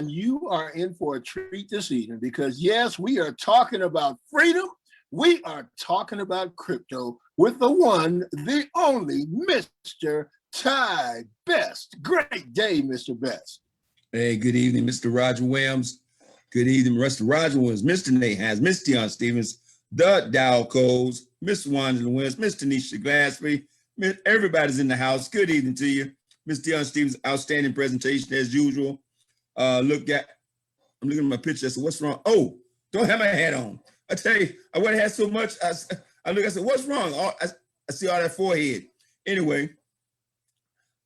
and you are in for a treat this evening because, yes, we are talking about freedom. We are talking about crypto with the one, the only Mr. Ty Best. Great day, Mr. Best. Hey, good evening, Mr. Roger Williams. Good evening, Mr. Roger Williams, Mr. Nate Hines, Mr. Deion Stevens, the Dow Coles, Mr. Wanda Williams, Mr. Nisha Glassby. Everybody's in the house. Good evening to you. Mr. Deion Stevens, outstanding presentation as usual. I'm looking at my picture. I said, what's wrong? Oh, don't have my hat on. I tell you, I would have had so much. I look, I said, what's wrong? I see all that forehead. Anyway,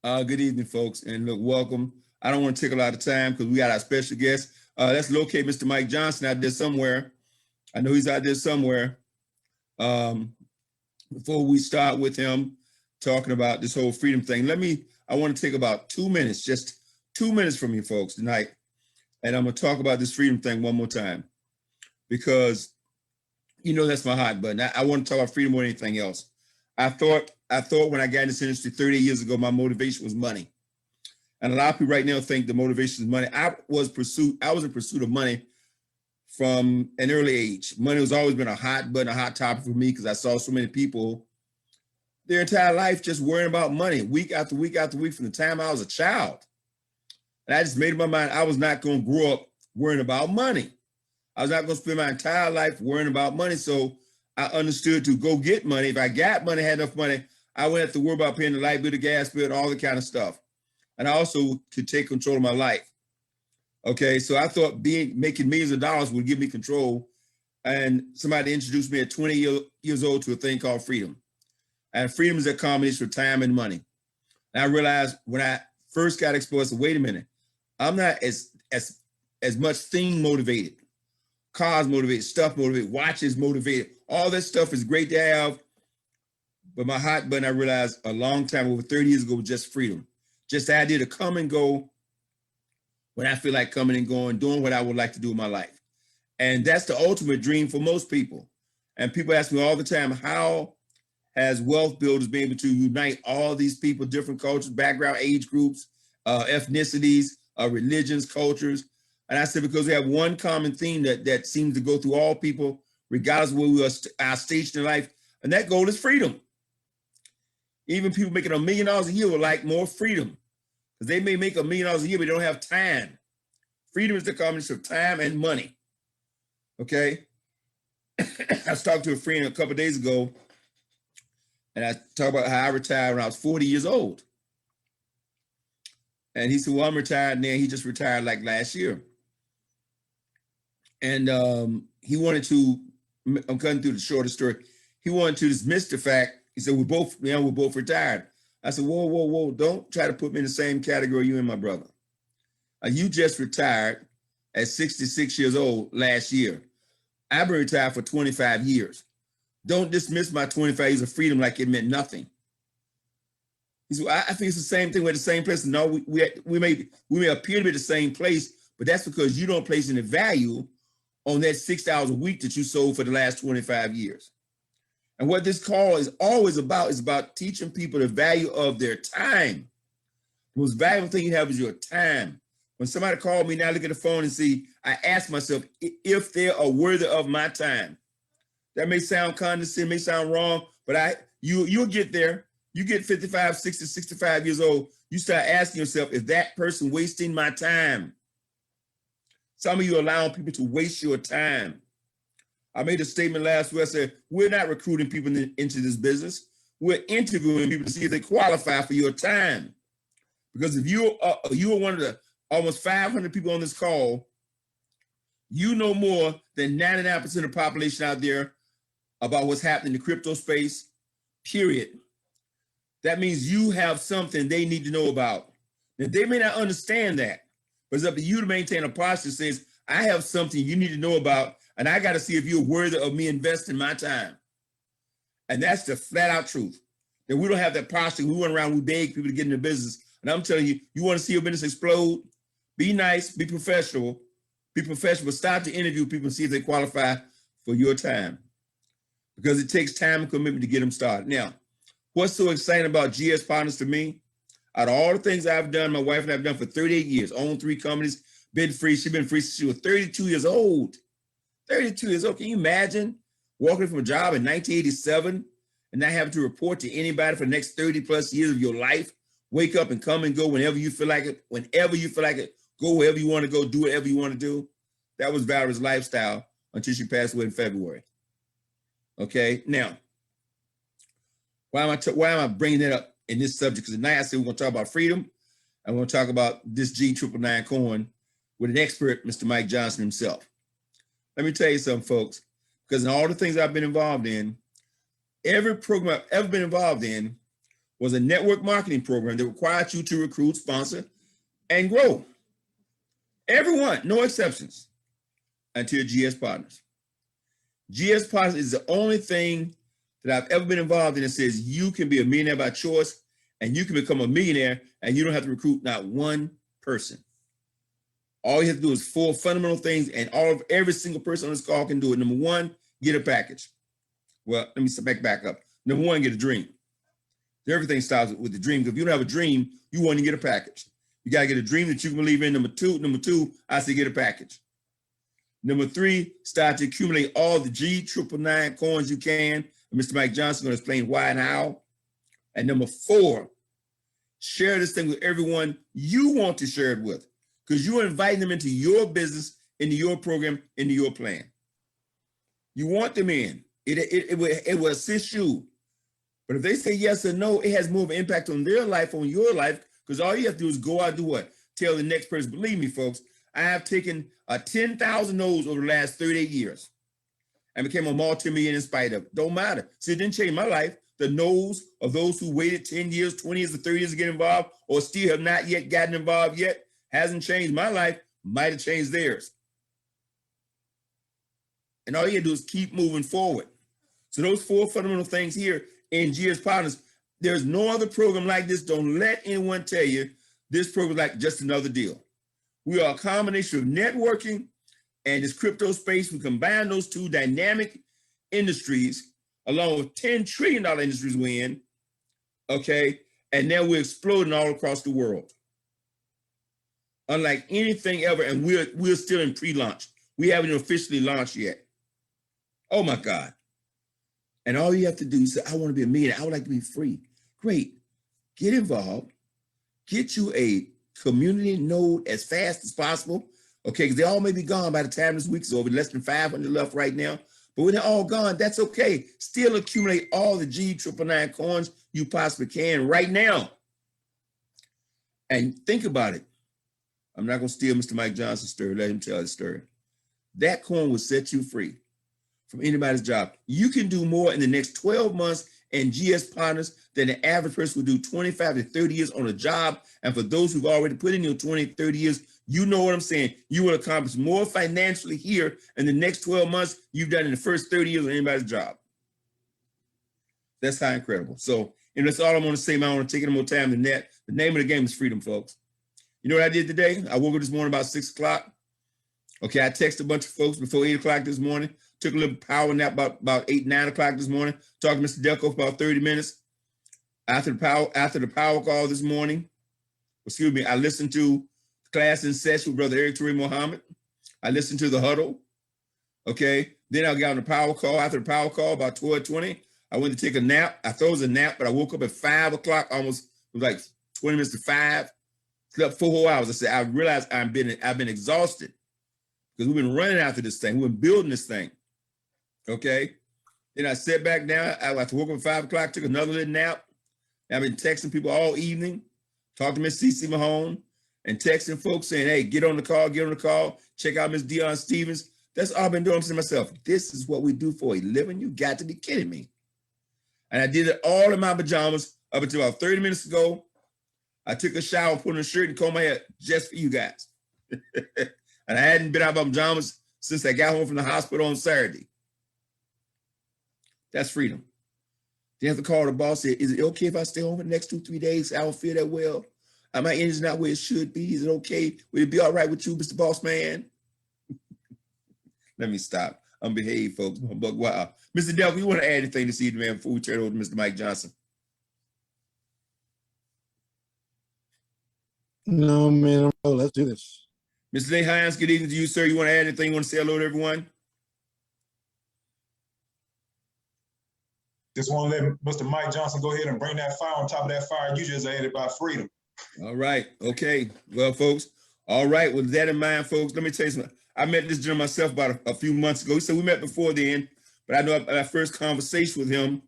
good evening, folks. And look, welcome. I don't want to take a lot of time because we got our special guest. Let's locate Mr. Mike Johnson out there somewhere. I know he's out there somewhere. Before we start with him talking about this whole freedom thing, I want to take about 2 minutes, just 2 minutes from you folks tonight. And I'm going to talk about this freedom thing one more time because, you know, that's my hot button. I want to talk about freedom more than anything else. I thought when I got in this industry 30 years ago, my motivation was money. And a lot of people right now think the motivation is money. I was in pursuit of money from an early age. Money has always been a hot button, a hot topic for me because I saw so many people their entire life just worrying about money, week after week after week from the time I was a child. And I just made up my mind I was not going to grow up worrying about money. I was not going to spend my entire life worrying about money. So I understood to go get money. If I got money, had enough money, I wouldn't have to worry about paying the light bill, the gas bill, all the kind of stuff. And I also could take control of my life. Okay, so I thought making millions of dollars would give me control. And somebody introduced me at 20 years old to a thing called freedom. And freedom is a combination of time and money. And I realized when I first got exposed, I said, wait a minute, I'm not as much thing motivated, cars motivated, stuff motivated, watches motivated. All that stuff is great to have. But my hot button, I realized a long time, over 30 years ago, was just freedom. Just the idea to come and go when I feel like coming and going, doing what I would like to do in my life. And that's the ultimate dream for most people. And people ask me all the time, how has Wealth Builders been able to unite all these people, different cultures, background, age groups, ethnicities, religions, cultures? And I said, because we have one common theme that seems to go through all people, regardless of where we are, our station in life, and that goal is freedom. Even people making $1 million a year would like more freedom because they may make $1 million a year, but they don't have time. Freedom is the combination of time and money. Okay. I was talking to a friend a couple of days ago, and I talked about how I retired when I was 40 years old. And he said, well, I'm retired now. He just retired like last year. And he wanted to, I'm cutting through the shorter story. He wanted to dismiss the fact. He said, we're both retired. I said, whoa, don't try to put me in the same category you and my brother. You just retired at 66 years old last year. I've been retired for 25 years. Don't dismiss my 25 years of freedom like it meant nothing. He said, I think it's the same thing. We're at the same place. No, we may appear to be at the same place, but that's because you don't place any value on that 6 hours a week that you sold for the last 25 years. And what this call is always about is about teaching people the value of their time. The most valuable thing you have is your time. When somebody called me, now I look at the phone and see, I ask myself if they are worthy of my time. That may sound condescending, may sound wrong, but you'll get there. You get 55, 60, 65 years old, you start asking yourself, is that person wasting my time? Some of you are allowing people to waste your time. I made a statement last week. I said, we're not recruiting people into this business. We're interviewing people to see if they qualify for your time. Because if you are one of the almost 500 people on this call, you know more than 99% of the population out there about what's happening in the crypto space, period. That means you have something they need to know about. Now, they may not understand that, but it's up to you to maintain a posture that says, I have something you need to know about, and I got to see if you're worthy of me investing my time. And that's the flat out truth. That we don't have that posture. We went around, we beg people to get in the business. And I'm telling you, you want to see your business explode? Be nice, be professional, but start to interview people and see if they qualify for your time. Because it takes time and commitment to get them started. Now, what's so exciting about GS Partners to me? Out of all the things I've done, my wife and I have done for 38 years, owned 3 companies, been free. She's been free since she was 32 years old. 32 years old. Can you imagine walking from a job in 1987 and not having to report to anybody for the next 30 plus years of your life? Wake up and come and go whenever you feel like it. Whenever you feel like it, go wherever you want to go, do whatever you want to do. That was Valerie's lifestyle until she passed away in February. Okay, now, why am I bringing it up in this subject? Because tonight I said we're going to talk about freedom. I want to talk about this G999 coin with an expert, Mr. Mike Johnson himself. Let me tell you something, folks, because in all the things I've been involved in, every program I've ever been involved in was a network marketing program that required you to recruit, sponsor, and grow. Everyone, no exceptions, until GS Partners. GS Partners is the only thing that I've ever been involved in that says you can be a millionaire by choice and you can become a millionaire and you don't have to recruit not one person. All you have to do is 4 fundamental things, and every single person on this call can do it. Number 1, get a package. Well, let me back up. Number 1, get a dream. Everything starts with the dream. If you don't have a dream, you want to get a package. You got to get a dream that you can believe in. Number two, I say get a package. Number 3, start to accumulate all the G999 coins you can. And Mr. Mike Johnson is going to explain why and how. And number 4, share this thing with everyone you want to share it with, because you're inviting them into your business, into your program, into your plan. You want them in. It will assist you. But if they say yes or no, it has more of an impact on their life, on your life, because all you have to do is go out and do what? Tell the next person. Believe me, folks, I have taken 10,000 no's over the last 38 years and became a multi-millionaire in spite of it. Don't matter. See, it didn't change my life. The no's of those who waited 10 years, 20 years, or 30 years to get involved or still have not yet gotten involved yet hasn't changed my life, might have changed theirs. And all you have to do is keep moving forward. So those 4 fundamental things here in GS Partners, there's no other program like this. Don't let anyone tell you this program is like just another deal. We are a combination of networking and this crypto space. We combine those 2 dynamic industries along with $10 trillion industries we're in, okay? And now we're exploding all across the world. Unlike anything ever, and we're still in pre-launch. We haven't officially launched yet. Oh my God. And all you have to do is say, I want to be a millionaire. I would like to be free. Great. Get involved. Get you a community node as fast as possible. Okay, because they all may be gone by the time this week is over. Less than 500 left right now. But when they're all gone, that's okay. Still accumulate all the G999 coins you possibly can right now. And think about it. I'm not going to steal Mr. Mike Johnson's story. Let him tell his story. That coin will set you free from anybody's job. You can do more in the next 12 months in GS Partners than the average person would do 25 to 30 years on a job. And for those who've already put in your 20, 30 years, you know what I'm saying. You will accomplish more financially here in the next 12 months you've done in the first 30 years of anybody's job. That's how incredible. So, and that's all I want to say. I don't want to take any more time than that. The name of the game is freedom, folks. You know what I did today? I woke up this morning about 6 o'clock. Okay, I texted a bunch of folks before 8 o'clock this morning. Took a little power nap about 8, 9 o'clock this morning. Talked to Mr. Delco for about 30 minutes. After the power call this morning, excuse me, I listened to class in session with Brother Eric Turi Muhammad. I listened to the huddle. Okay, then I got on the power call. After the power call, about 12:20, I went to take a nap. I thought it was a nap, but I woke up at 5 o'clock, almost, it was like 20 minutes to 5. Slept 4 whole hours. I said, I realized I've been exhausted because we've been running after this thing. We've been building this thing. Okay. Then I sat back down. I woke up at 5 o'clock, took another little nap. I've been texting people all evening, talked to Miss Cece Mahone and texting folks saying, hey, get on the call, check out Miss Deion Stevens. That's all I've been doing. I'm saying to myself, this is what we do for a living. You got to be kidding me. And I did it all in my pajamas up until about 30 minutes ago. I took a shower, put on a shirt and combed my hair just for you guys. And I hadn't been out of my pajamas since I got home from the hospital on Saturday. That's freedom. They have to call the boss, say, is it okay if I stay home for the next 2-3 days? I don't feel that well. My energy's not where it should be. Is it okay? Will it be all right with you, Mr. Boss Man? Let me stop. I'm behaved, folks. But wow. Mr. Delco, you want to add anything this evening, man, before we turn it over to Mr. Mike Johnson? No, man. Oh, let's do this. Mr. Day Hines, good evening to you, sir. You want to add anything? You want to say hello to everyone? Just want to let Mr. Mike Johnson go ahead and bring that fire on top of that fire you just added about freedom. All right. Okay. Well, folks. All right. With that in mind, folks, let me tell you something. I met this gentleman myself about a few months ago. He said we met before then, but I know my first conversation with him,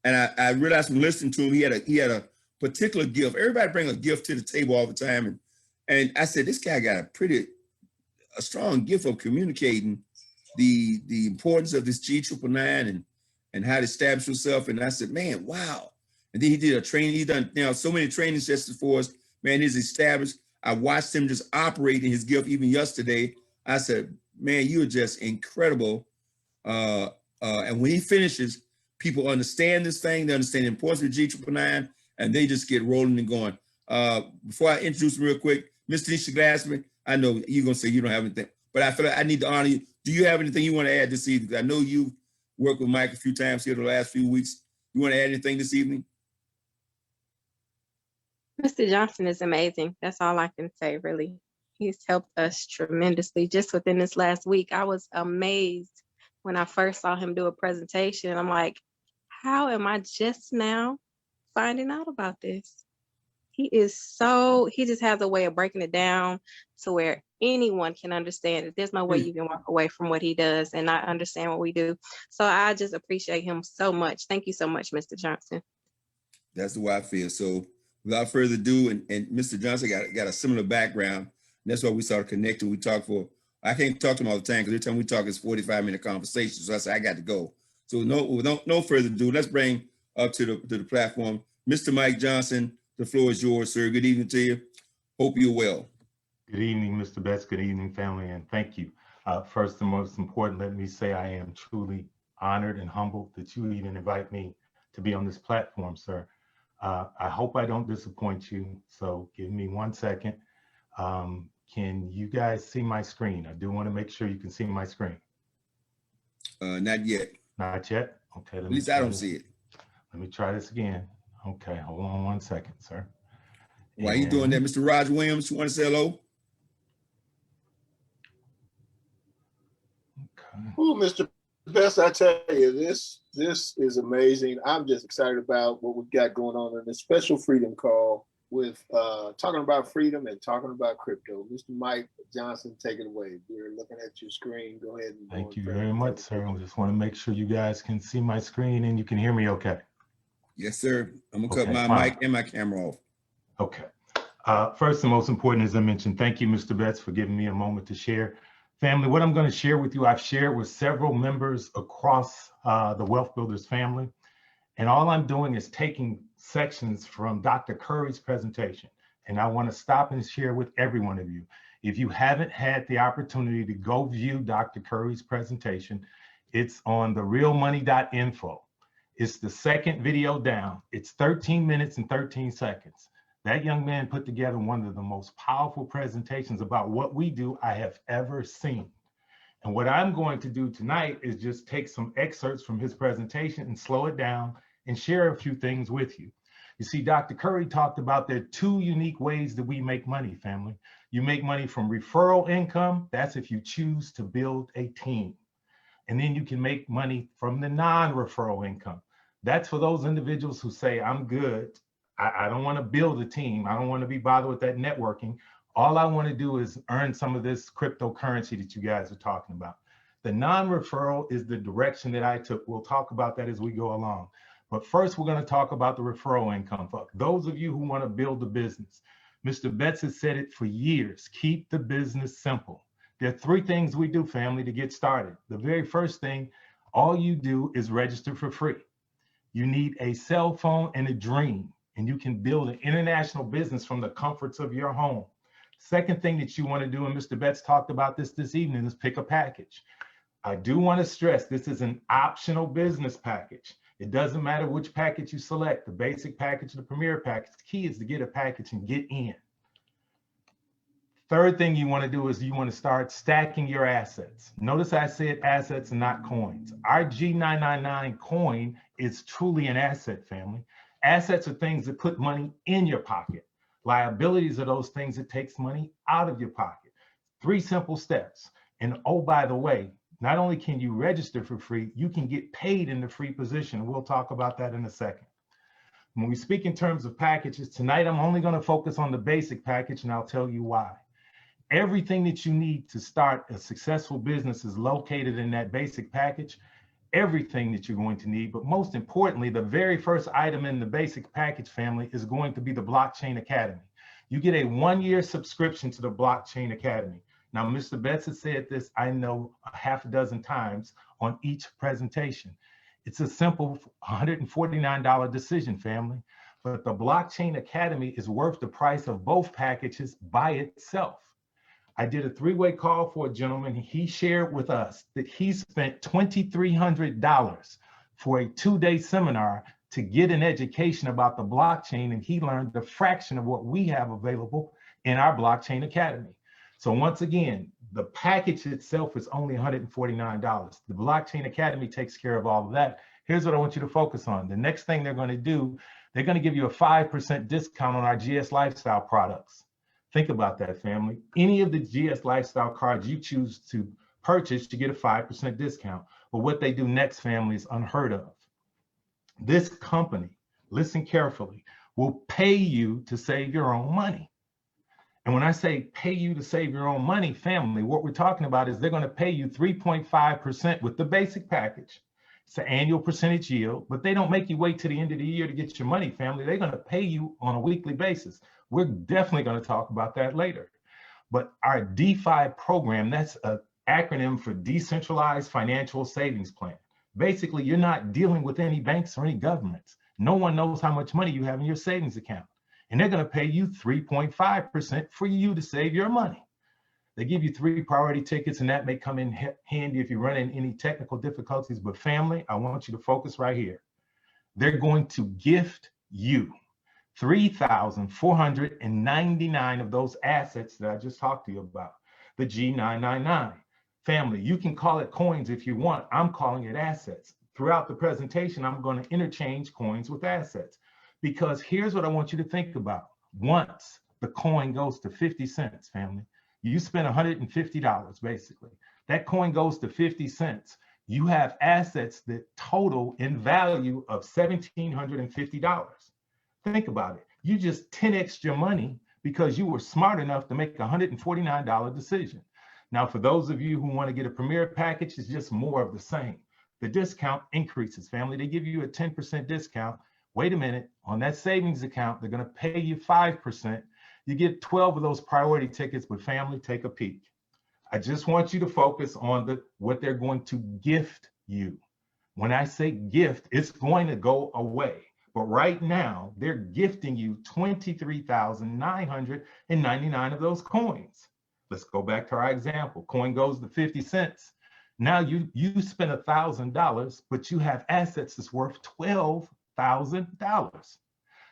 and I realized from listening to him, he had a particular gift. Everybody bring a gift to the table all the time, and I said this guy got a strong gift of communicating the importance of this G999 and how to establish yourself. And I said, man, wow. And then he did a training. He's done now so many training sessions for us. Man, he's established. I watched him just operate in his gift even yesterday. I said, man, you are just incredible. And when he finishes, people understand this thing. They understand the importance of G999, and they just get rolling and going. Before I introduce him real quick, Mr. Nisha Glassman, I know you're going to say you don't have anything, but I feel like I need to honor you. Do you have anything you want to add this evening? Because I know you've worked with Mike a few times here the last few weeks. You want to add anything this evening? Mr. Johnson is amazing. That's all I can say, really. He's helped us tremendously just within this last week. I was amazed when I first saw him do a presentation. I'm like, how am I just now finding out about this? He just has a way of breaking it down to where anyone can understand it. There's no way you can walk away from what he does and not understand what we do. So I just appreciate him so much. Thank you so much, Mr. Johnson. That's the way I feel. So without further ado, and Mr. Johnson got a similar background. And that's why we started connecting. We talked I can't talk to him all the time because every time we talk, it's 45-minute conversation. So I said, I got to go. So no further ado, let's bring up to the platform, Mr. Mike Johnson. The floor is yours, sir. Good evening to you. Hope you're well. Good evening, Mr. Betts. Good evening, family, and thank you. First and most important, let me say I am truly honored and humbled that you even invite me to be on this platform, sir. I hope I don't disappoint you, so give me 1 second. Can you guys see my screen? I do want to make sure you can see my screen. Not yet. Not yet? Okay. At least I don't see it. Let me try this again. Okay, hold on 1 second, sir. Why are you doing that? Mr. Roger Williams, you want to say hello? Okay. Oh, Mr. Best, I tell you, this is amazing. I'm just excited about what we've got going on in this special freedom call with talking about freedom and talking about crypto. Mr. Mike Johnson, take it away. We're looking at your screen. Go ahead. And Thank you very much, sir. I just want to make sure you guys can see my screen and you can hear me okay. Yes, sir. I'm going to cut my mic and my camera off. Okay. First and most important, as I mentioned, thank you, Mr. Betts, for giving me a moment to share. Family, what I'm going to share with you, I've shared with several members across the Wealth Builders family. And all I'm doing is taking sections from Dr. Curry's presentation. And I want to stop and share with every one of you. If you haven't had the opportunity to go view Dr. Curry's presentation, it's on therealmoney.info. It's the second video down. It's 13 minutes and 13 seconds. That young man put together one of the most powerful presentations about what we do I have ever seen. And what I'm going to do tonight is just take some excerpts from his presentation and slow it down and share a few things with you. You see, Dr. Curry talked about there are two unique ways that we make money, family. You make money from referral income. That's if you choose to build a team. And then you can make money from the non-referral income. That's for those individuals who say, I'm good. I don't want to build a team. I don't want to be bothered with that networking. All I want to do is earn some of this cryptocurrency that you guys are talking about. The non-referral is the direction that I took. We'll talk about that as we go along. But first, we're going to talk about the referral income. For those of you who want to build a business, Mr. Betts has said it for years, keep the business simple. There are three things we do, family, to get started. The very first thing, all you do is register for free. You need a cell phone and a dream, and you can build an international business from the comforts of your home. Second thing that you want to do, and Mr. Betts talked about this evening, is pick a package. I do want to stress this is an optional business package. It doesn't matter which package you select, the basic package, the premier package. The key is to get a package and get in. Third thing you want to do is you want to start stacking your assets. Notice I said assets and not coins. Our G999 coin is truly an asset, family. Assets are things that put money in your pocket. Liabilities are those things that takes money out of your pocket. 3 simple steps. And oh, by the way, not only can you register for free, you can get paid in the free position. We'll talk about that in a second. When we speak in terms of packages, tonight I'm only going to focus on the basic package, and I'll tell you why. Everything that you need to start a successful business is located in that basic package. Everything that you're going to need, but most importantly, the very first item in the basic package, family, is going to be the Blockchain Academy. You get a 1-year subscription to the Blockchain Academy. Now, Mr. Betts has said this, I know, a half a dozen times on each presentation. It's a simple $149 decision, family, but the Blockchain Academy is worth the price of both packages by itself. I did a 3-way call for a gentleman. He shared with us that he spent $2,300 for a 2-day seminar to get an education about the blockchain, and he learned a fraction of what we have available in our Blockchain Academy. So once again, the package itself is only $149. The Blockchain Academy takes care of all of that. Here's what I want you to focus on. The next thing they're going to do, they're going to give you a 5% discount on our GS Lifestyle products. Think about that, family. Any of the GS Lifestyle cards you choose to purchase, you get a 5% discount. But what they do next, family, is unheard of. This company, listen carefully, will pay you to save your own money. And when I say pay you to save your own money, family, what we're talking about is they're going to pay you 3.5% with the basic package. It's an annual percentage yield, but they don't make you wait to the end of the year to get your money, family. They're going to pay you on a weekly basis. We're definitely going to talk about that later. But our DeFi program, that's an acronym for Decentralized Financial Savings Plan. Basically, you're not dealing with any banks or any governments. No one knows how much money you have in your savings account. And they're going to pay you 3.5% for you to save your money. They give you 3 priority tickets, and that may come in handy if you run into any technical difficulties. But family, I want you to focus right here. They're going to gift you 3,499 of those assets that I just talked to you about, the G999. Family, you can call it coins if you want. I'm calling it assets. Throughout the presentation, I'm going to interchange coins with assets, because here's what I want you to think about. Once the coin goes to 50 cents, family, you spend $150 basically. That coin goes to 50 cents. You have assets that total in value of $1,750. Think about it. You just 10x your money because you were smart enough to make a $149 decision. Now, for those of you who want to get a premier package, it's just more of the same. The discount increases, family. They give you a 10% discount. Wait a minute, on that savings account, they're going to pay you 5%. You get 12 of those priority tickets, but family, take a peek. I just want you to focus on what they're going to gift you. When I say gift, it's going to go away. But right now, they're gifting you 23,999 of those coins. Let's go back to our example. Coin goes to 50 cents. Now you spend $1,000, but you have assets that's worth $12,000.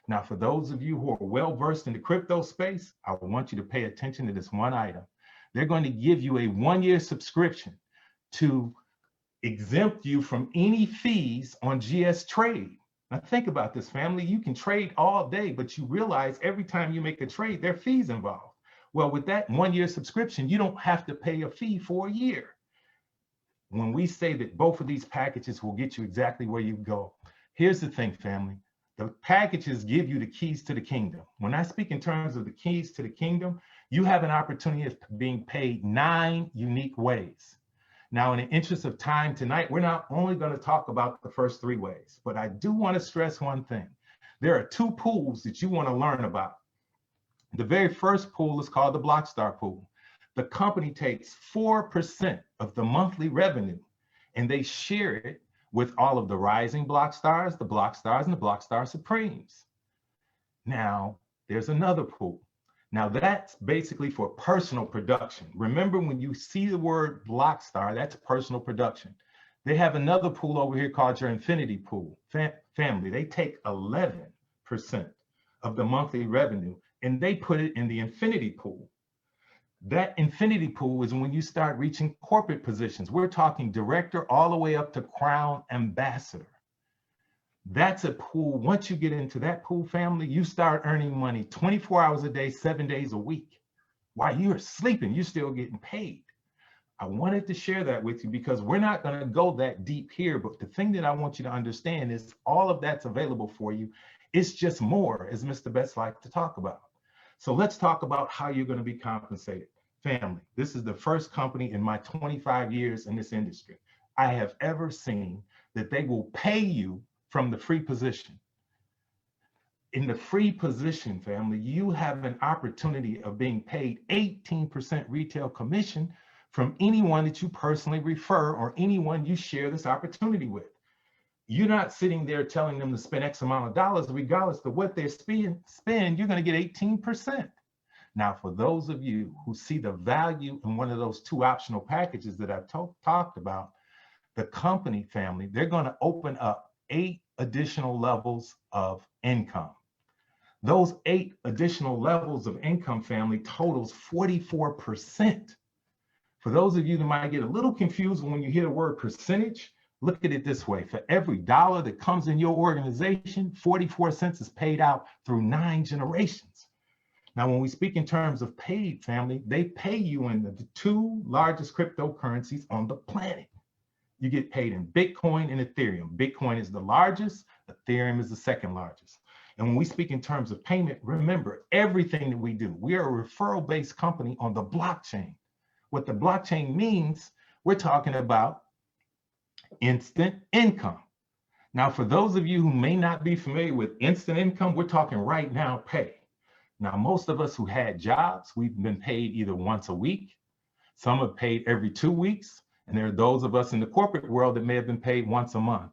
Now, for those of you who are well-versed in the crypto space, I want you to pay attention to this one item. They're going to give you a 1-year subscription to exempt you from any fees on GS Trade. Now, think about this, family. You can trade all day, but you realize every time you make a trade, there are fees involved. Well, with that 1-year subscription, you don't have to pay a fee for a year. When we say that both of these packages will get you exactly where you go, here's the thing, family. The packages give you the keys to the kingdom. When I speak in terms of the keys to the kingdom, you have an opportunity of being paid 9 unique ways. Now, in the interest of time tonight, we're not only going to talk about the first 3 ways, but I do want to stress one thing. There are 2 pools that you want to learn about. The very first pool is called the Blockstar pool. The company takes 4% of the monthly revenue, and they share it with all of the rising Blockstars, and the Blockstar Supremes. Now, there's another pool. Now, that's basically for personal production. Remember, when you see the word Blockstar, that's personal production. They have another pool over here called your Infinity Pool. Family, they take 11% of the monthly revenue, and they put it in the Infinity Pool. That Infinity Pool is when you start reaching corporate positions. We're talking director all the way up to Crown Ambassador. That's a pool. Once you get into that pool, family, you start earning money 24 hours a day, 7 days a week. While you're sleeping, you're still getting paid. I wanted to share that with you because we're not going to go that deep here. But the thing that I want you to understand is all of that's available for you. It's just more, as Mr. Betts likes to talk about. So let's talk about how you're going to be compensated. Family, this is the first company in my 25 years in this industry I have ever seen that they will pay you from the free position. In the free position, family, you have an opportunity of being paid 18% retail commission from anyone that you personally refer or anyone you share this opportunity with. You're not sitting there telling them to spend X amount of dollars, regardless of what they spend, you're going to get 18%. Now, for those of you who see the value in one of those two optional packages that I've talked about, the company, family, they're going to open up 8 additional levels of income. Those 8 additional levels of income, family, totals 44%. For those of you that might get a little confused when you hear the word percentage, look at it this way. For every dollar that comes in your organization, 44 cents is paid out through 9 generations. Now, when we speak in terms of paid, family, they pay you in the 2 largest cryptocurrencies on the planet. You get paid in Bitcoin and Ethereum. Bitcoin is the largest, Ethereum is the second largest. And when we speak in terms of payment, remember everything that we do, we are a referral-based company on the blockchain. What the blockchain means, we're talking about instant income. Now, for those of you who may not be familiar with instant income, we're talking right now pay. Now, most of us who had jobs, we've been paid either once a week, some are paid every 2 weeks, and there are those of us in the corporate world that may have been paid once a month.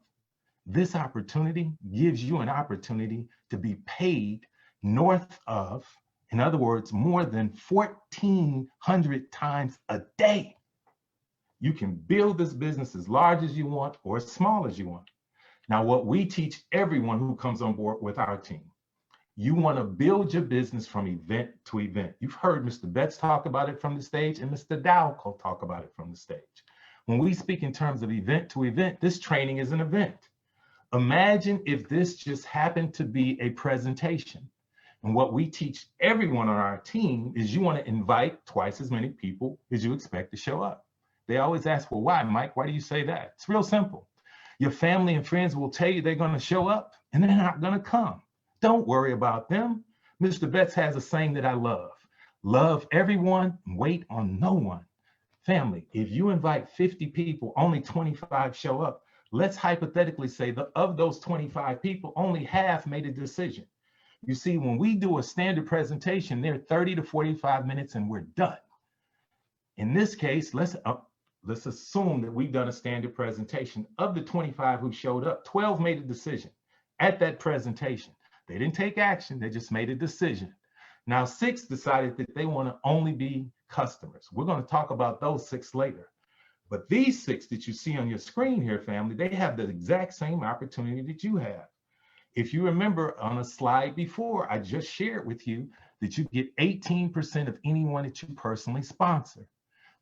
This opportunity gives you an opportunity to be paid north of, in other words, more than 1,400 times a day. You can build this business as large as you want or as small as you want. Now, what we teach everyone who comes on board with our team, you want to build your business from event to event. You've heard Mr. Betts talk about it from the stage and Mr. Dow talk about it from the stage. When we speak in terms of event to event, this training is an event. Imagine if this just happened to be a presentation. And what we teach everyone on our team is you want to invite twice as many people as you expect to show up. They always ask, well, why, Mike? Why do you say that? It's real simple. Your family and friends will tell you they're going to show up and they're not going to come. Don't worry about them. Mr. Betts has a saying that I love. Love everyone, wait on no one. Family, if you invite 50 people, only 25 show up. Let's hypothetically say that of those 25 people, only half made a decision. You see, when we do a standard presentation, they're 30 to 45 minutes and we're done. In this case, let's assume that we've done a standard presentation. Of the 25 who showed up, 12 made a decision at that presentation. They didn't take action, they just made a decision. Now, 6 decided that they want to only be customers. We're going to talk about those 6 later. But these 6 that you see on your screen here, family, they have the exact same opportunity that you have. If you remember on a slide before, I just shared with you that you get 18% of anyone that you personally sponsor.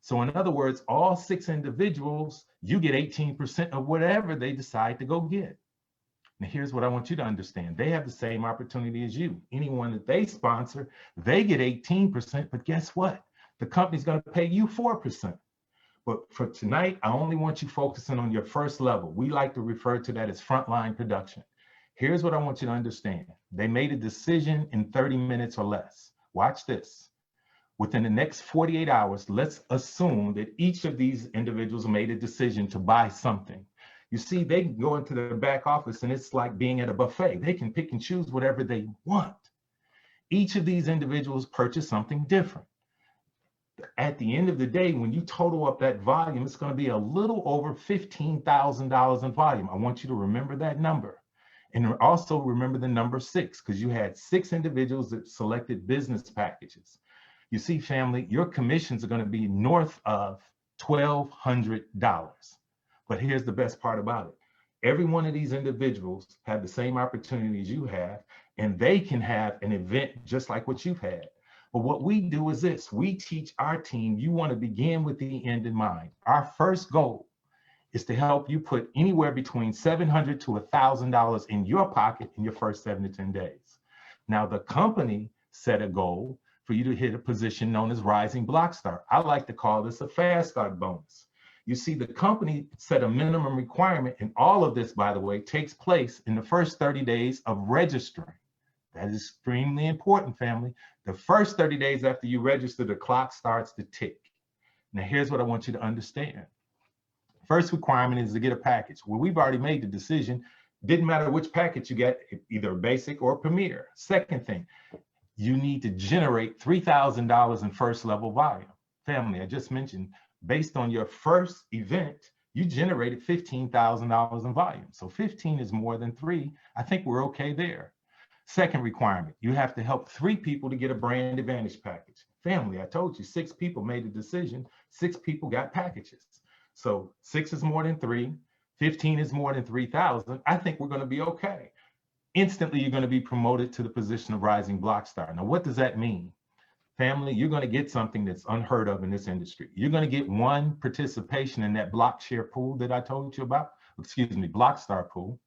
So in other words, all 6 individuals, you get 18% of whatever they decide to go get. Now, here's what I want you to understand. They have the same opportunity as you. Anyone that they sponsor, they get 18%, but guess what? The company's going to pay you 4%. But for tonight, I only want you focusing on your first level. We like to refer to that as frontline production. Here's what I want you to understand. They made a decision in 30 minutes or less. Watch this. Within the next 48 hours, let's assume that each of these individuals made a decision to buy something. You see, they can go into the back office and it's like being at a buffet. They can pick and choose whatever they want. Each of these individuals purchased something different. At the end of the day, when you total up that volume, it's going to be a little over $15,000 in volume. I want you to remember that number. And also remember the number 6, because you had 6 individuals that selected business packages. You see, family, your commissions are going to be north of $1,200. But here's the best part about it. Every one of these individuals have the same opportunities you have, and they can have an event just like what you've had. But what we do is this. We teach our team, you want to begin with the end in mind. Our first goal is to help you put anywhere between $700 to $1,000 in your pocket in your first 7 to 10 days. Now, the company set a goal for you to hit a position known as rising block start. I like to call this a fast start bonus. You see, the company set a minimum requirement, and all of this, by the way, takes place in the first 30 days of registering. That is extremely important, family. The first 30 days after you register, the clock starts to tick. Now, here's what I want you to understand. First requirement is to get a package. Well, we've already made the decision. Didn't matter which package you get, either basic or premier. Second thing, you need to generate $3,000 in first level volume. Family, I just mentioned, based on your first event, you generated $15,000 in volume. So 15 is more than 3. I think we're okay there. Second requirement, you have to help 3 people to get a brand advantage package. Family, I told you 6 people made a decision, 6 people got packages. So 6 is more than 3, 15 is more than 3,000. I think we're going to be okay. Instantly, you're going to be promoted to the position of rising block star. Now, what does that mean? Family, you're going to get something that's unheard of in this industry. You're going to get 1 participation in that block share pool that I told you about, block star pool.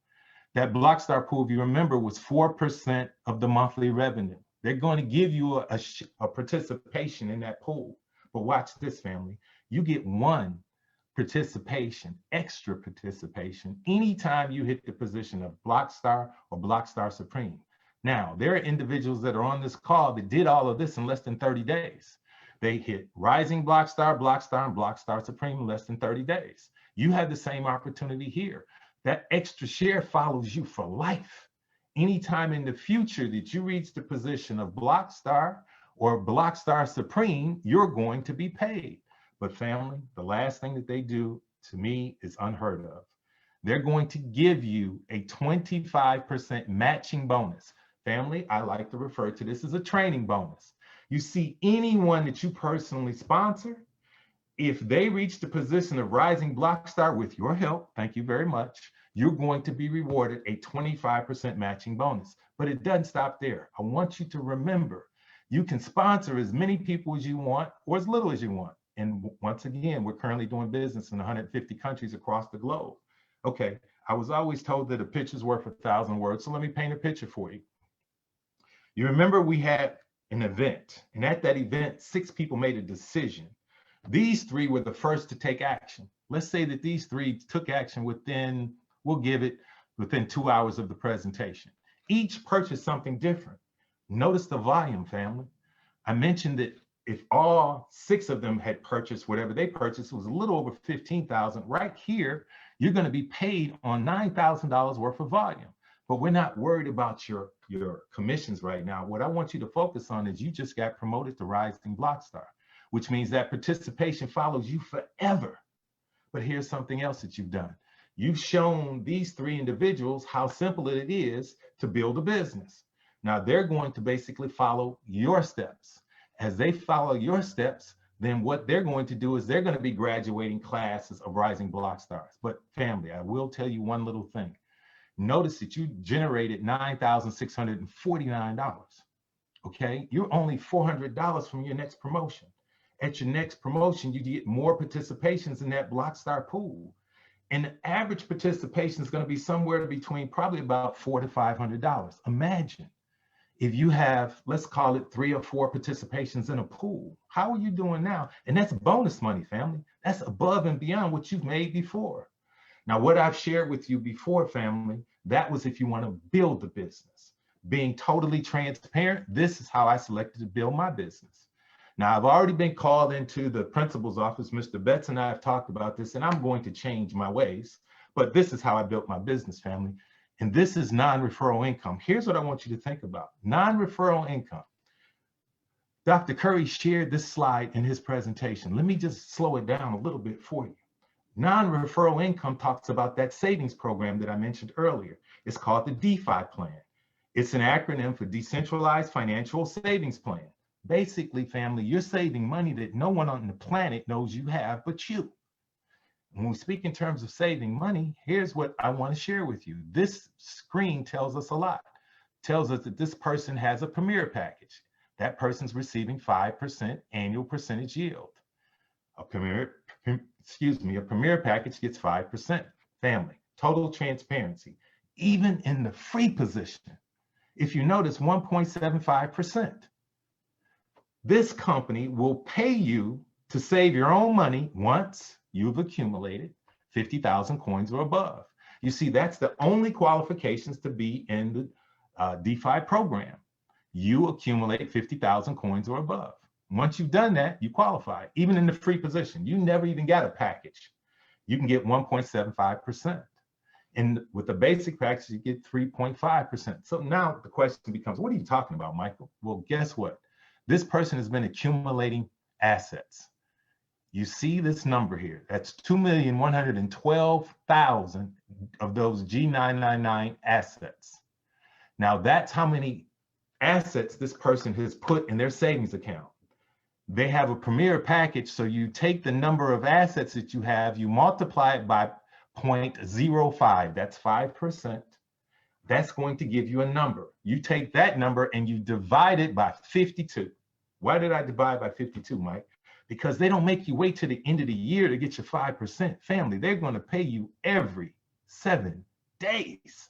That block star pool, if you remember, was 4% of the monthly revenue. They're going to give you a participation in that pool. But watch this, family. You get 1 participation, extra participation, anytime you hit the position of block star or block star supreme. Now, there are individuals that are on this call that did all of this in less than 30 days. They hit rising block star, and block star supreme in less than 30 days. You have the same opportunity here. That extra share follows you for life. Anytime in the future that you reach the position of block star or block star supreme, you're going to be paid. But family, the last thing that they do to me is unheard of. They're going to give you a 25% matching bonus. Family, I like to refer to this as a training bonus. You see, anyone that you personally sponsor, if they reach the position of rising block star with your help, thank you very much, you're going to be rewarded a 25% matching bonus. But it doesn't stop there. I want you to remember, you can sponsor as many people as you want or as little as you want. And once again, we're currently doing business in 150 countries across the globe. Okay, I was always told that a picture's worth 1,000 words, so let me paint a picture for you. You remember we had an event, and at that event, 6 people made a decision. These 3 were the first to take action. Let's say that these 3 took action within, we'll give it within 2 hours of the presentation. Each purchased something different. Notice the volume, family. I mentioned that if all 6 of them had purchased whatever they purchased, it was a little over 15,000. Right here, you're going to be paid on $9,000 worth of volume. But we're not worried about your commissions right now. What I want you to focus on is you just got promoted to rising block star, which means that participation follows you forever. But here's something else that you've done. You've shown these 3 individuals how simple it is to build a business. Now they're going to basically follow your steps. As they follow your steps, then what they're going to do is they're going to be graduating classes of rising block stars. But family, I will tell you one little thing. Notice that you generated $9,649. Okay, you're only $400 from your next promotion. At your next promotion, you get more participations in that block star pool. And the average participation is going to be somewhere between probably about $400 to $500. Imagine if you have, let's call it 3 or 4 participations in a pool. How are you doing now? And that's bonus money, family. That's above and beyond what you've made before. Now, what I've shared with you before, family, that was if you want to build the business. Being totally transparent, this is how I selected to build my business. Now, I've already been called into the principal's office. Mr. Betts and I have talked about this, and I'm going to change my ways. But this is how I built my business, family. And this is non-referral income. Here's what I want you to think about. Non-referral income. Dr. Curry shared this slide in his presentation. Let me just slow it down a little bit for you. Non-referral income talks about that savings program that I mentioned earlier. It's called the DeFi plan. It's an acronym for Decentralized Financial Savings Plan. Basically, family, you're saving money that no one on the planet knows you have but you. When we speak in terms of saving money, here's what I want to share with you. This screen tells us a lot. It tells us that this person has a premier package. That person's receiving 5% annual percentage yield. A premier package gets 5%. Family, total transparency. Even in the free position, if you notice, 1.75%. This company will pay you to save your own money once you've accumulated 50,000 coins or above. You see, that's the only qualifications to be in the DeFi program. You accumulate 50,000 coins or above. Once you've done that, you qualify. Even in the free position, you never even got a package. You can get 1.75%. And with the basic package, you get 3.5%. So now the question becomes, what are you talking about, Michael? Well, guess what? This person has been accumulating assets. You see this number here. That's 2,112,000 of those G999 assets. Now that's how many assets this person has put in their savings account. They have a premier package, so you take the number of assets that you have, you multiply it by 0.05, that's 5%. That's going to give you a number. You take that number and you divide it by 52. Why did I divide by 52, Mike? Because they don't make you wait till the end of the year to get your 5%. Family, they're going to pay you every 7 days.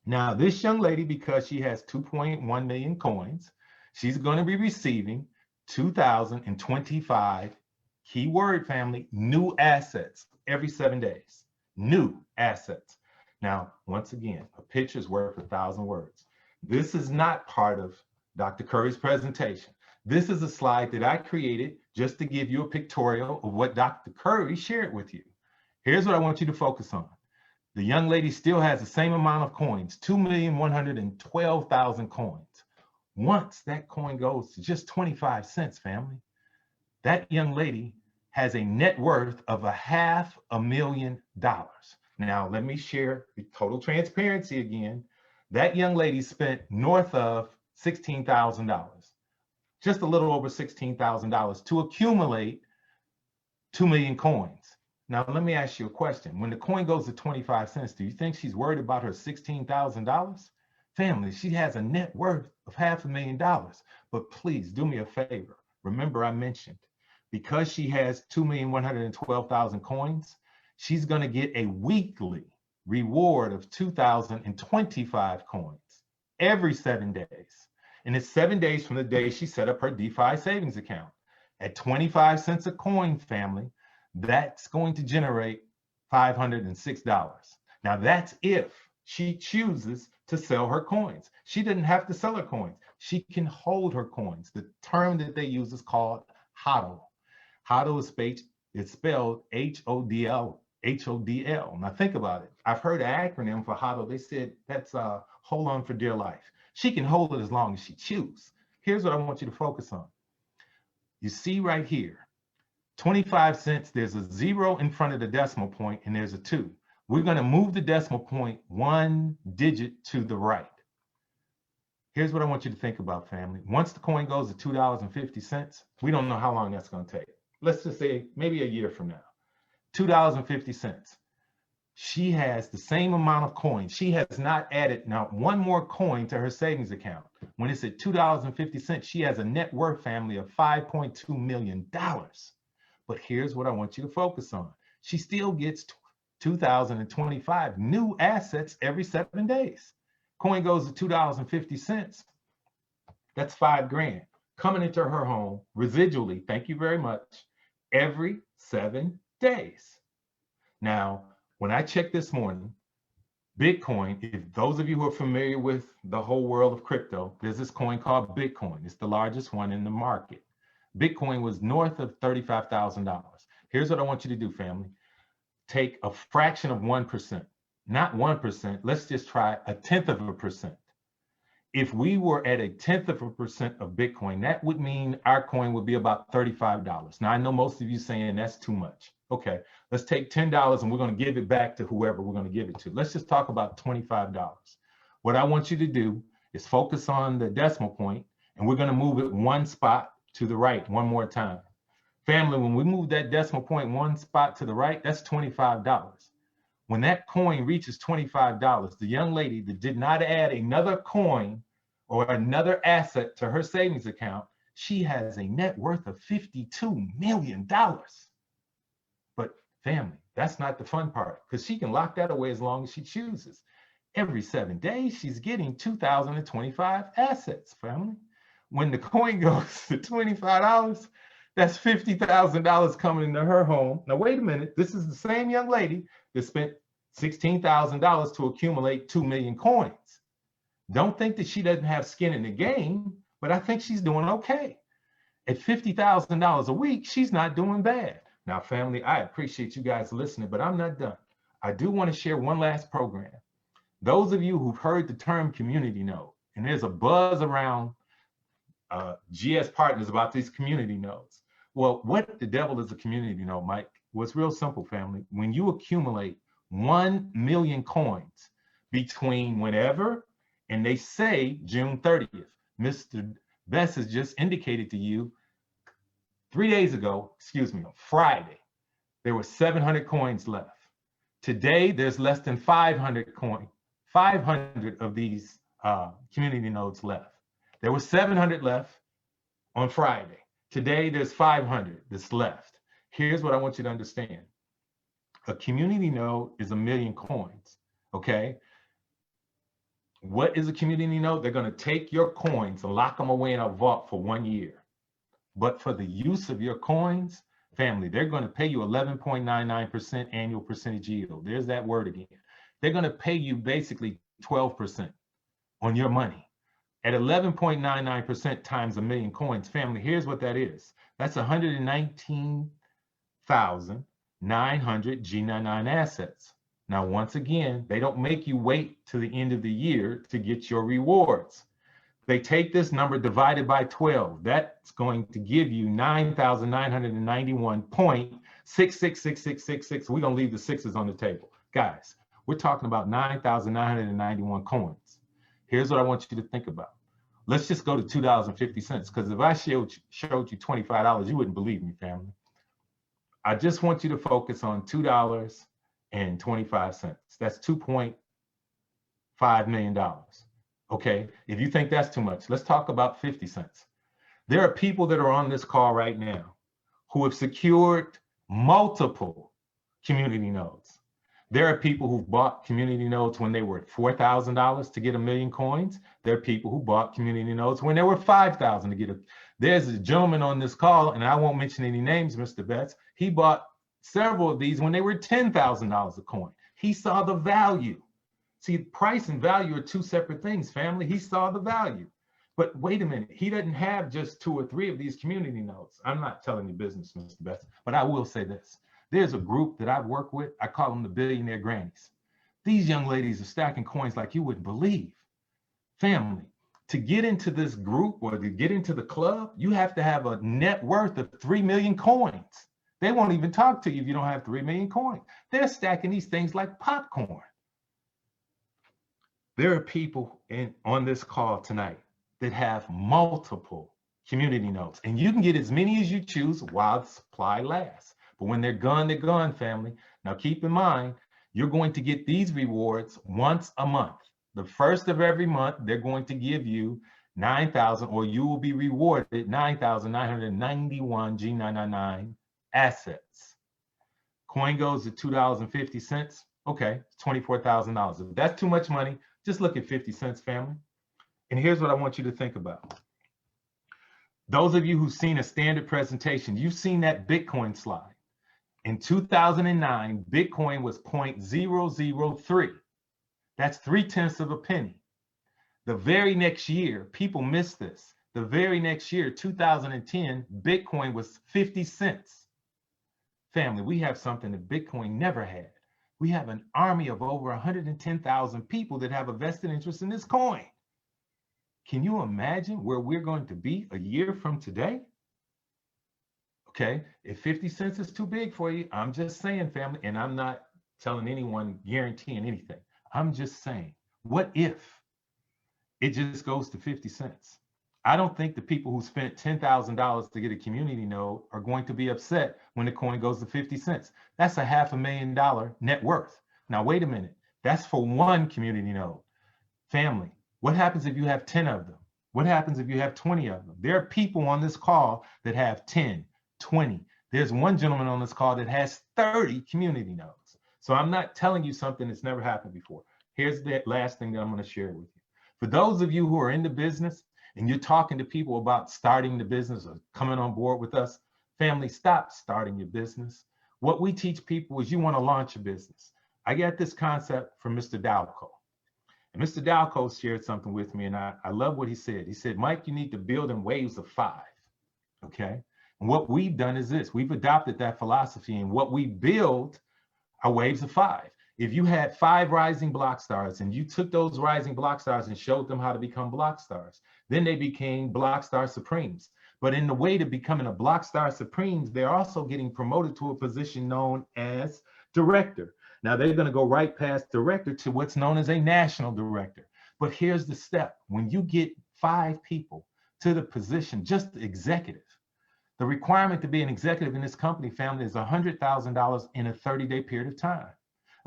Now, this young lady, because she has 2.1 million coins, she's going to be receiving 2,025, keyword family, new assets every 7 days. New assets. Now, once again, a picture is worth 1,000 words. This is not part of Dr. Curry's presentation. This is a slide that I created just to give you a pictorial of what Dr. Curry shared with you. Here's what I want you to focus on. The young lady still has the same amount of coins, 2,112,000 coins. Once that coin goes to just 25 cents, family, that young lady has a net worth of $500,000. Now, let me share the total transparency again. That young lady spent north of $16,000, just a little over $16,000 to accumulate 2 million coins. Now, let me ask you a question. When the coin goes to 25 cents, do you think she's worried about her $16,000? Family, she has a net worth of $500,000. But please do me a favor. Remember, I mentioned, because she has 2,112,000 coins, she's going to get a weekly reward of 2,025 coins every 7 days. And it's 7 days from the day she set up her DeFi savings account. At 25 cents a coin, family, that's going to generate $506. Now, that's if she chooses to sell her coins. She didn't have to sell her coins. She can hold her coins. The term that they use is called HODL. HODL is spelled H-O-D-L. H-O-D-L. Now think about it. I've heard an acronym for HODL. They said that's hold on for dear life. She can hold it as long as she chooses. Here's what I want you to focus on. You see right here, 25 cents, there's a 0 in front of the decimal point and there's a 2. We're going to move the decimal point 1 digit to the right. Here's what I want you to think about, family. Once the coin goes to $2.50, we don't know how long that's going to take. Let's just say maybe a year from now. $2.50. She has the same amount of coins. She has not added now one more coin to her savings account. When it's at $2.50, she has a net worth, family, of $5.2 million. But here's what I want you to focus on. She still gets 2,025 new assets every 7 days. Coin goes to $2.50. That's $5,000 coming into her home residually. Thank you very much. Every 7 days. Now, when I checked this morning, Bitcoin, if those of you who are familiar with the whole world of crypto, there's this coin called Bitcoin. It's the largest one in the market. Bitcoin was north of $35,000. Here's what I want you to do, family. Take a fraction of 1%, not 1%. Let's just try 0.1%. If we were at 0.1% of Bitcoin, that would mean our coin would be about $35. Now, I know most of you saying that's too much. Okay, let's take $10 and we're going to give it back to whoever we're going to give it to. Let's just talk about $25. What I want you to do is focus on the decimal point, and we're going to move it one spot to the right one more time. Family, when we move that decimal point one spot to the right, that's $25. When that coin reaches $25, the young lady that did not add another coin or another asset to her savings account, she has a net worth of $52 million. But family, that's not the fun part, because she can lock that away as long as she chooses. Every 7 days, she's getting 2,025 assets, family. when the coin goes to $25, that's $50,000 coming into her home. Now, wait a minute. This is the same young lady that spent $16,000 to accumulate 2 million coins. Don't think that she doesn't have skin in the game, but I think she's doing okay. At $50,000 a week, she's not doing bad. Now, family, I appreciate you guys listening, but I'm not done. I do want to share one last program. Those of you who've heard the term community node, and there's a buzz around GS partners about these community nodes. Well, what the devil is a community node, Mike? Well, it's real simple, family. When you accumulate 1 million coins between whenever, and they say June 30th, Mr. Bess has just indicated to you 3 days ago, excuse me, on Friday, there were 700 coins left. Today, there's less than 500 of these community nodes left. There were 700 left on Friday. Today, there's 500 that's left. Here's what I want you to understand. A community node is 1 million coins, okay? What is a community node? They're gonna take your coins and lock them away in a vault for 1 year. But for the use of your coins, family, they're gonna pay you 11.99% annual percentage yield. There's that word again. They're gonna pay you basically 12% on your money. At 11.99% times 1 million coins, family, here's what that is. That's 119,900 G99 assets. Now, once again, they don't make you wait to the end of the year to get your rewards. They take this number divided by 12. That's going to give you 9,991.666666. We're going to leave the sixes on the table. Guys, we're talking about 9,991 coins. Here's what I want you to think about. Let's just go to $2.50, because if I showed you $25, you wouldn't believe me, family. I just want you to focus on $2.25. That's $2.5 million. Okay, if you think that's too much, let's talk about 50 cents. There are people that are on this call right now who have secured multiple community nodes. There are people who bought community nodes when they were $4,000 to get 1 million coins. There are people who bought community nodes when they were $5,000 to get a. There's a gentleman on this call, and I won't mention any names, Mr. Betts. He bought several of these when they were $10,000 a coin. He saw the value. See, price and value are two separate things, family. He saw the value. But wait a minute, he doesn't have just 2 or 3 of these community nodes. I'm not telling you business, Mr. Betts, but I will say this. There's a group that I've worked with. I call them the billionaire grannies. These young ladies are stacking coins like you wouldn't believe. Family, to get into this group or to get into the club, you have to have a net worth of 3 million coins. They won't even talk to you if you don't have 3 million coins. They're stacking these things like popcorn. There are people on this call tonight that have multiple community nodes, and you can get as many as you choose while the supply lasts. But when they're gone, family. Now keep in mind, you're going to get these rewards once a month. The first of every month, they're going to give you 9,000, or you will be rewarded 9,991 G999 assets. Coin goes to $2.50. Okay, it's $24,000. If that's too much money, just look at 50 cents, family. And here's what I want you to think about. Those of you who've seen a standard presentation, you've seen that Bitcoin slide. In 2009, Bitcoin was 0.003. That's 0.3 of a penny. The very next year, people miss this. The very next year, 2010, Bitcoin was 50 cents. Family, we have something that Bitcoin never had. We have an army of over 110,000 people that have a vested interest in this coin. Can you imagine where we're going to be a year from today? Okay, if 50 cents is too big for you, I'm just saying, family, and I'm not telling anyone, guaranteeing anything. I'm just saying, what if it just goes to 50 cents? I don't think the people who spent $10,000 to get a community node are going to be upset when the coin goes to 50 cents. That's a $500,000 net worth. Now, wait a minute. That's for one community node. Family, what happens if you have 10 of them? What happens if you have 20 of them? There are people on this call that have 10, 20. There's one gentleman on this call that has 30 community nodes. So I'm not telling you something that's never happened before. Here's the last thing that I'm going to share with you. For those of you who are in the business and you're talking to people about starting the business or coming on board with us, family, stop starting your business. What we teach people is you want to launch a business. I got this concept from Mr. Dalco. And Mr. Dalco shared something with me, and I love what he said. He said, Mike, you need to build in waves of 5, okay? And what we've done is this. We've adopted that philosophy, and what we build are waves of 5. If you had 5 rising block stars and you took those rising block stars and showed them how to become block stars, then they became block star supremes. But in the way to becoming a block star supremes, they're also getting promoted to a position known as director. Now they're going to go right past director to what's known as a national director. But here's the step. When you get 5 people to the position, just executive, the requirement to be an executive in this company, family, is $100,000 in a 30-day period of time.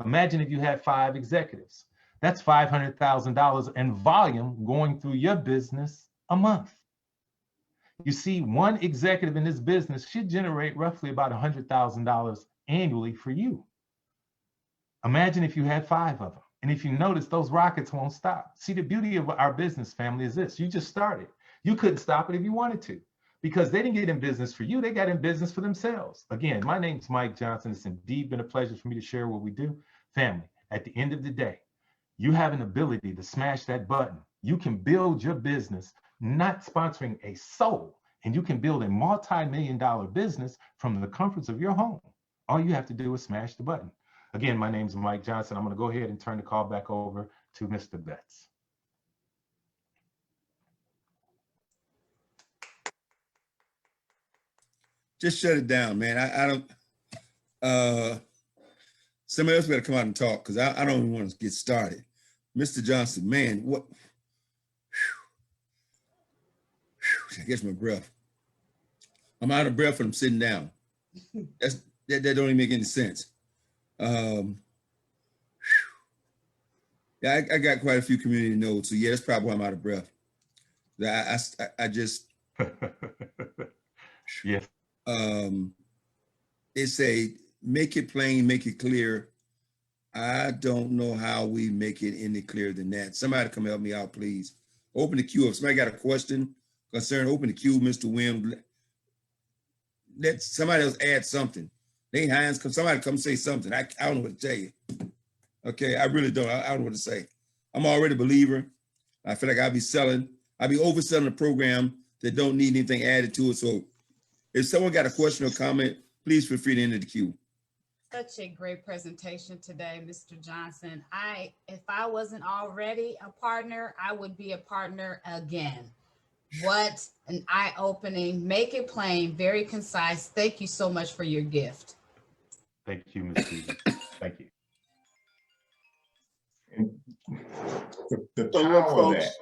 Imagine if you had 5 executives. That's $500,000 in volume going through your business a month. You see, one executive in this business should generate roughly about $100,000 annually for you. Imagine if you had 5 of them. And if you notice, those rockets won't stop. See, the beauty of our business, family, is this. You just started. You couldn't stop it if you wanted to, because they didn't get in business for you. They got in business for themselves. Again, my name's Mike Johnson. It's indeed been a pleasure for me to share what we do. Family, at the end of the day, you have an ability to smash that button. You can build your business, not sponsoring a soul, and you can build a multi-million-dollar business from the comforts of your home. All you have to do is smash the button. Again, my name is Mike Johnson. I'm going to go ahead and turn the call back over to Mr. Betts. Just shut it down, man. I don't, somebody else better come out and talk, because I don't even want to get started. Mr. Johnson, man, what? I catch my breath. I'm out of breath and I'm sitting down. That don't even make any sense. Yeah, I got quite a few community nodes, so yeah, that's probably why I'm out of breath. I just Yes. It's a make it plain, make it clear. I don't know how we make it any clearer than that. Somebody come help me out, please. Open the queue. If somebody got a question, concern, open the queue, Mr. Wim. Let somebody else add something. Nate Hines, somebody come say something. I don't know what to tell you. Okay, I really don't. I don't know what to say. I'm already a believer. I feel like I'll be overselling a program that don't need anything added to it. So if someone got a question or comment, please feel free to enter the queue. Such a great presentation today, Mr. Johnson. If I wasn't already a partner, I would be a partner again. What an eye-opening, make it plain, very concise. Thank you so much for your gift. Thank you, Ms. Stevens. Thank you. And the So power look, of folks, that.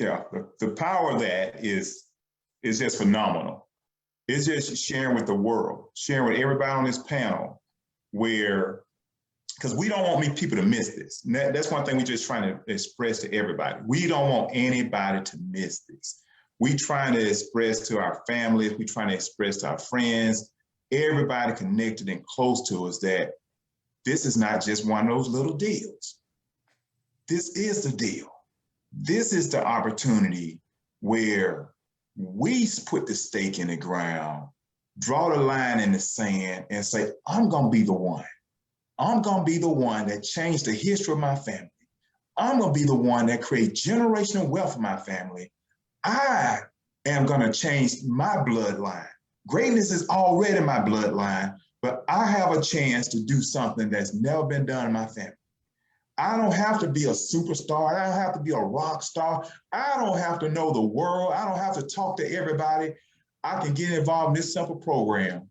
Yeah, the power of that is just phenomenal. It's just sharing with the world, sharing with everybody on this panel, because we don't want people to miss this. And that's one thing we're just trying to express to everybody. We don't want anybody to miss this. We trying to express to our families, we trying to express to our friends, everybody connected and close to us, that this is not just one of those little deals. This is the deal. This is the opportunity where we put the stake in the ground, draw the line in the sand, and say, I'm going to be the one. I'm going to be the one that changed the history of my family. I'm going to be the one that creates generational wealth for my family. I am going to change my bloodline. Greatness is already my bloodline, but I have a chance to do something that's never been done in my family. I don't have to be a superstar. I don't have to be a rock star. I don't have to know the world. I don't have to talk to everybody. I can get involved in this simple program.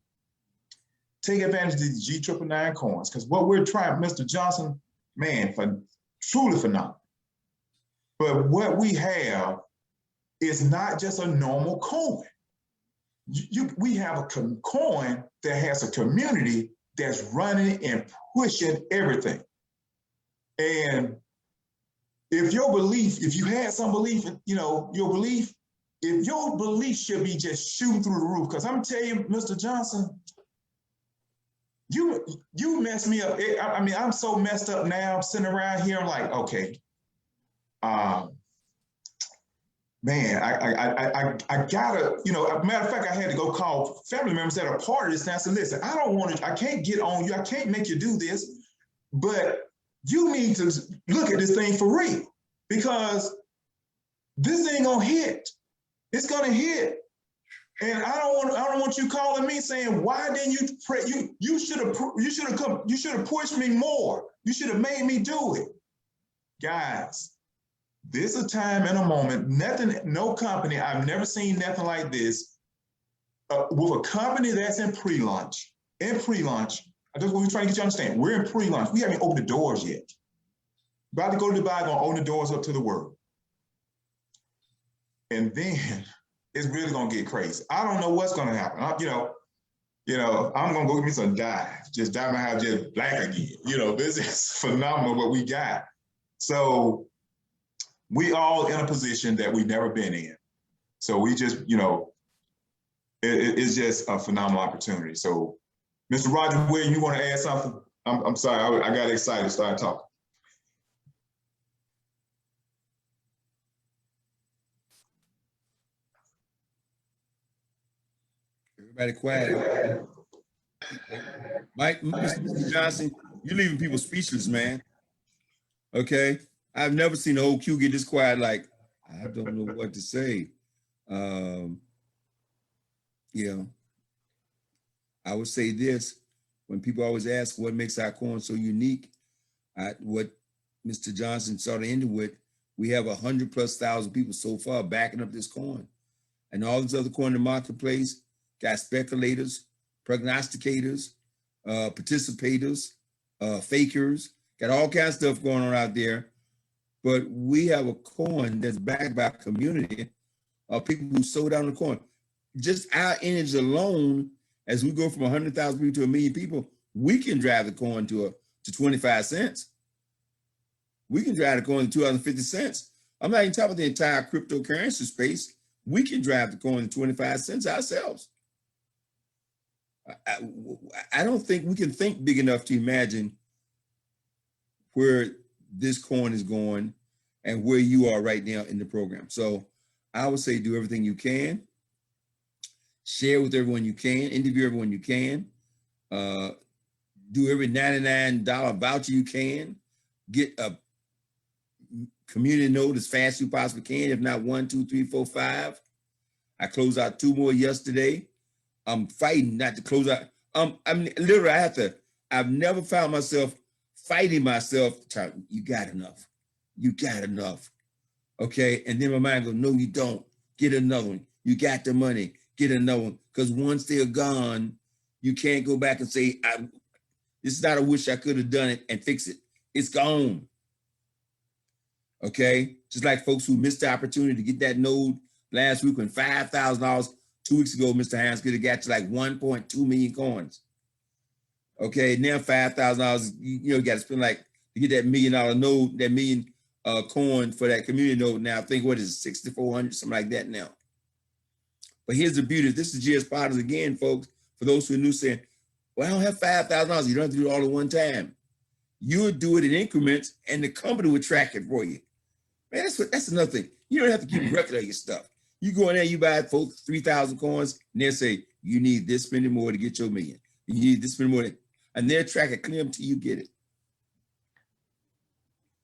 Take advantage of these G999 coins, because what we're trying, Mr. Johnson, man, truly phenomenal. But what we have is not just a normal coin. We have a coin that has a community that's running and pushing everything. And if your belief, if you had some belief, your belief, if your belief should be just shooting through the roof, because I'm telling you, Mr. Johnson, you messed me up. I mean, I'm so messed up now. I'm sitting around here, I'm like, okay, man, I gotta, matter of fact, I had to go call family members that are part of this. And I said, listen, I can't get on you. I can't make you do this, but you need to look at this thing for real, because this ain't gonna hit. It's gonna hit. And I don't want you calling me saying, why didn't you pray? You should have pushed me more. You should have made me do it. Guys, this is a time and a moment. No company, I've never seen nothing like this. With a company that's in pre-launch. That's what we're trying to get you to understand. We're in pre-launch. We haven't opened the doors yet. About to go to Dubai, gonna open the doors up to the world. And then it's really gonna get crazy. I don't know what's gonna happen. I'm gonna go get me some dye. Just dye my house just black again. This is phenomenal what we got. So we all in a position that we've never been in. So we just, it's just a phenomenal opportunity. So Mr. Roger Williams, you want to add something? I'm sorry, I got excited to start talking. Everybody quiet. Mike, Mr. Johnson, you're leaving people speechless, man. Okay? I've never seen the whole queue get this quiet, like, I don't know what to say. I would say this, when people always ask what makes our corn so unique, what Mr. Johnson started ending with, we have 100,000+ people so far backing up this corn. And all this other corn in the marketplace got speculators, prognosticators, participators, fakers, got all kinds of stuff going on out there. But we have a corn that's backed by a community of people who sold down the corn. Just our energy alone, as we go from 100,000 people to 1 million people, we can drive the corn to 25 cents. We can drive the corn to 250 cents. I'm not even talking about the entire cryptocurrency space. We can drive the corn to 25 cents ourselves. I don't think we can think big enough to imagine where this corn is going and where you are right now in the program. So I would say do everything you can, share with everyone you can, interview everyone you can, do every $99 voucher you can, get a community note as fast as you possibly can, if not 1, 2, 3, 4, 5. I closed out 2 more yesterday. I'm fighting not to close out. Literally, I've never found myself fighting myself. You got enough. You got enough. Okay. And then my mind goes, no, you don't. Get another one. You got the money. Get another one. Because once they're gone, you can't go back and say, this is not a wish I could have done it and fix it. It's gone. Okay. Just like folks who missed the opportunity to get that node last week when $5,000 2 weeks ago, Mr. Hines could have got you like 1.2 million coins. Okay, now $5,000, you got to spend like to get that $1 million node, that million coin for that community node. Now I think what is it, 6,400, something like that now. But here's the beauty. This is GS Partners again, folks. For those who are new, saying, "Well, I don't have $5,000." You don't have to do it all at one time. You'll do it in increments, and the company will track it for you. Man, that's another thing. You don't have to keep record of your stuff. You go in there, you buy folks 3,000 coins, and they'll say, you need this many more to get your million. You need this many more, and they'll track it clear until you get it.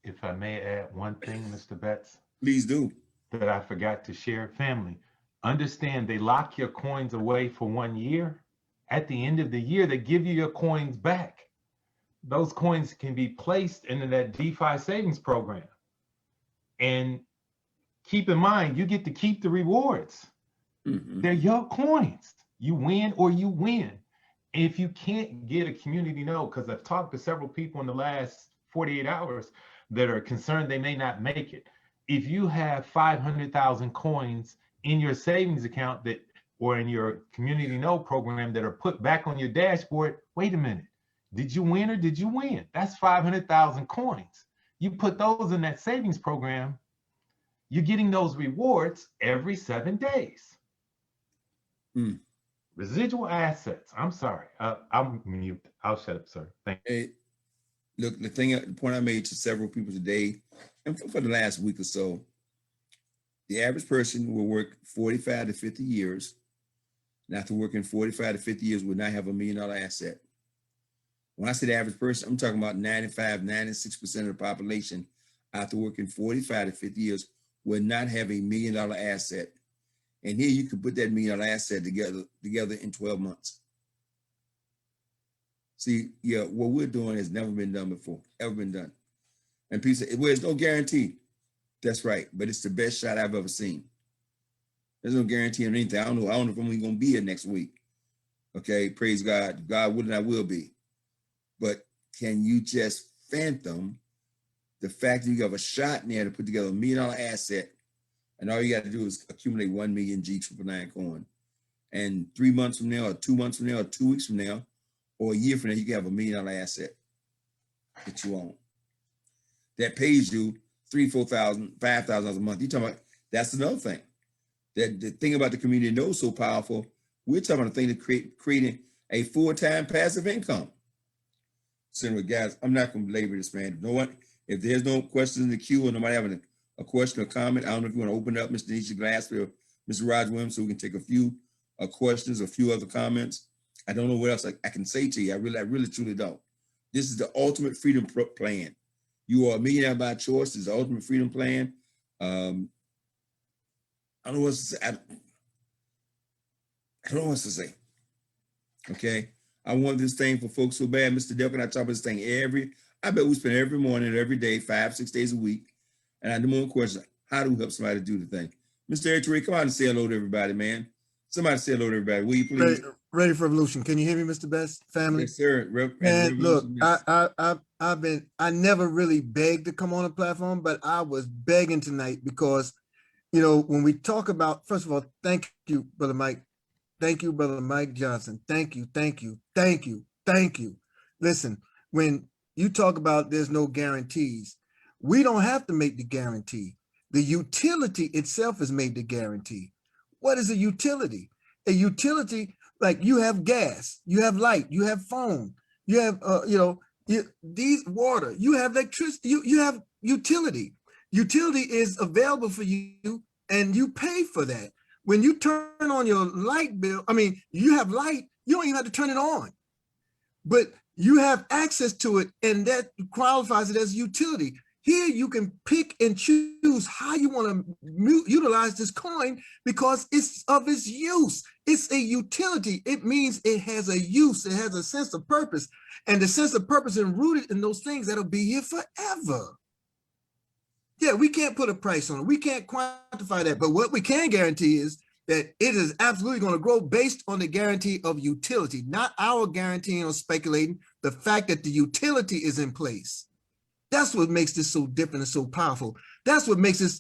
If I may add one thing, Mr. Betts. Please do. That I forgot to share. Family, understand they lock your coins away for 1 year. At the end of the year, they give you your coins back. Those coins can be placed into that DeFi savings program. And keep in mind, you get to keep the rewards. Mm-hmm. They're your coins. You win or you win. And if you can't get a community node, because I've talked to several people in the last 48 hours that are concerned they may not make it. If you have 500,000 coins in your savings account that, or in your community node program that are put back on your dashboard, wait a minute, did you win or did you win? That's 500,000 coins. You put those in that savings program, you're getting those rewards every 7 days. Residual assets. I'm sorry. I'm mute. I'll shut up, sir. Thank you. Hey, look, the point I made to several people today, and for the last week or so, The average person will work 45 to 50 years. And after working 45 to 50 years, will not have $1 million asset. When I say the average person, I'm talking about 95, 96% of the population after working 45 to 50 years will not have $1 million asset. And here you can put that $1 million asset together in 12 months. See, yeah, what we're doing has never been done before, ever been done. And people say, well, there's no guarantee. That's right, but it's the best shot I've ever seen. There's no guarantee on anything. I don't know if I'm even gonna be here next week. Okay, praise God. God willing, I will be. But can you just fathom the fact that you have a shot in there to put together $1 million asset, and all you got to do is accumulate 1 million G999 coin. And 3 months from now, or 2 months from now, or 2 weeks from now, or a year from now, you can have $1 million asset that you own. That pays you $3,000, $4,000, $5,000 a month. You talking about, that's another thing. That the thing about the community knows so powerful, we're talking about a thing to creating a full-time passive income. So anyway, guys, I'm not going to belabor this, man. You know what? If there's no questions in the queue or nobody having a question or comment, I don't know if you want to open up Mr. Nisha Glassfield, Mr. Roger Williams, so we can take a few questions, a few other comments. I don't know what else I can say to you. I really, truly don't. This is the ultimate freedom plan. You are a millionaire by choice. This is the ultimate freedom plan. I don't know what to say. I don't know what to say. Okay. I want this thing for folks so bad. Mr. Delkin, I talk about this thing I bet we spend every morning, every day, 5, 6 days a week. And I have more question, how do we help somebody do the thing? Mr. Eric Ray, come on and say hello to everybody, man. Somebody say hello to everybody. Will you please? Ready for revolution. Can you hear me, Mr. Best? Family? Yes, sir. Man, look, I never really begged to come on a platform, but I was begging tonight because, you know, when we talk about, first of all, thank you, Brother Mike. Thank you, Brother Mike Johnson. Thank you, thank you, thank you, thank you. Listen, when you talk about there's no guarantees, we don't have to make the guarantee. The utility itself is made the guarantee. What is a utility? A utility, like you have gas, you have light, you have phone, you have, these water, you have electricity, you have utility. Utility is available for you and you pay for that. When you turn on your light bill, you have light, you don't even have to turn it on, but you have access to it and that qualifies it as utility. Here you can pick and choose how you want to utilize this coin because it's of its use. It's a utility. It means it has a use. It has a sense of purpose. And the sense of purpose is rooted in those things that'll be here forever. Yeah, we can't put a price on it. We can't quantify that. But what we can guarantee is that it is absolutely going to grow based on the guarantee of utility, not our guaranteeing or speculating, the fact that the utility is in place. That's what makes this so different and so powerful. That's what makes this,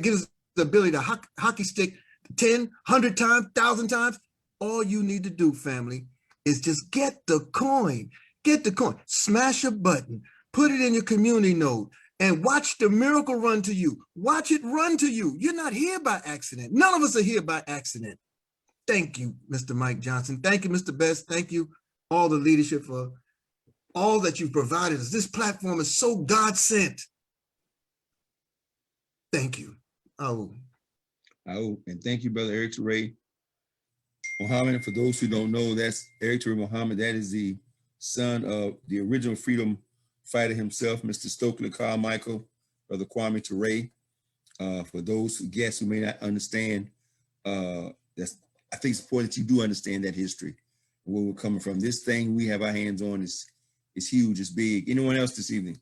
gives us the ability to hockey stick 10, 100 times, 1,000 times. All you need to do, family, is just get the coin. Get the coin. Smash a button. Put it in your community node and watch the miracle run to you. Watch it run to you. You're not here by accident. None of us are here by accident. Thank you, Mr. Mike Johnson. Thank you, Mr. Best. Thank you, all the leadership for all that you've provided us. This platform is so God-sent. Thank you. And thank you, Brother Eric Ray Muhammad. For those who don't know, that's Eric Ray Muhammad. That is the son of the original freedom fighter himself, Mr. Stokely Carmichael, Brother Kwame Ture. For those who guess who may not understand, I think it's important that you do understand that history, where we're coming from. This thing we have our hands on is huge, it's big. Anyone else this evening?